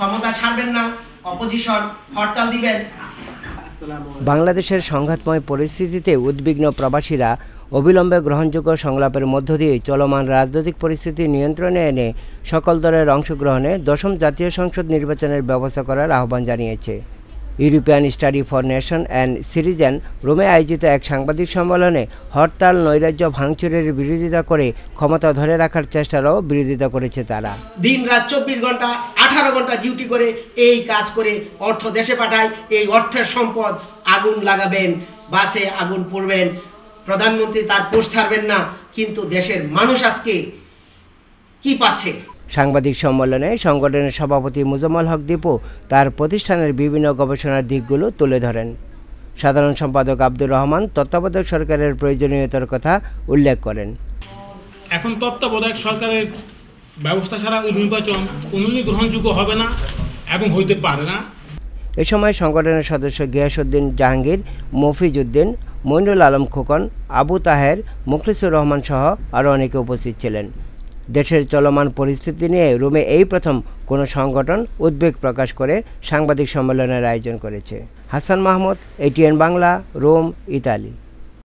ক্ষমতা ছাড়বেন না, অপোজিশন হরতাল দিবেন। বাংলাদেশের সংঘাতময় পরিস্থিতিতে উদ্বিগ্ন প্রবাসীরা অবিলম্বে গ্রহণযোগ্য সংলাপের মধ্য দিয়ে চলমান রাজনৈতিক পরিস্থিতি নিয়ন্ত্রণে এনে সকল দলের অংশগ্রহণে 10ম জাতীয় সংসদ নির্বাচনের ব্যবস্থা করার আহ্বান জানিয়েছে। European study for nation and citizen রোমে আয়োজিত এক সাংবাদিক সম্মেলনে হরতাল, নৈরাজ্য, ভাঙচুরের বিরোধিতা করে ক্ষমতা ধরে রাখার চেষ্টারও বিরোধিতা করেছে তারা। দিন রাত 24 ঘন্টা 18 ঘন্টা ডিউটি করে এই কাজ করে অর্থ দেশে পাঠায়। এই অর্থের সম্পদ আগুন লাগাবেন, বাসে আগুন পড়বেন, প্রধানমন্ত্রী তার পোস্ট ছাড়বেন না, কিন্তু দেশের মানুষ আজকে কি পাচ্ছে? সাংবাদিক সম্মেলনে সংগঠনের সভাপতি মুজাম্মেল হক দীপু তার প্রতিষ্ঠানের বিভিন্ন গবেষণার দিকগুলো তুলে ধরেন। সাধারণ সম্পাদক আব্দুর রহমান তত্ত্বাবধায়ক সরকারের প্রয়োজনীয়তার কথা উল্লেখ করেন। এখন তত্ত্বাবধায়ক সরকারের ব্যবস্থা ছাড়া নির্বাচন কোনোদিনই গ্রহণযোগ্য হবে না এবং হইতে পারে না। এ সময় সংগঠনের সদস্য গিয়াসউদ্দিন জাহাঙ্গীর, মফিজ উদ্দিন, মইনুল আলম খোকন, আবু তাহের, মুখলিসুর রহমান সহ আরও অনেকে উপস্থিত ছিলেন। দেশের চলমান পরিস্থিতি নিয়ে রোমে এই প্রথম কোনো সংগঠন উদ্বেগ প্রকাশ করে সাংবাদিক সম্মেলনের আয়োজন করেছে। Hasan Mahmud, ATN Bangla, Rome, Italy.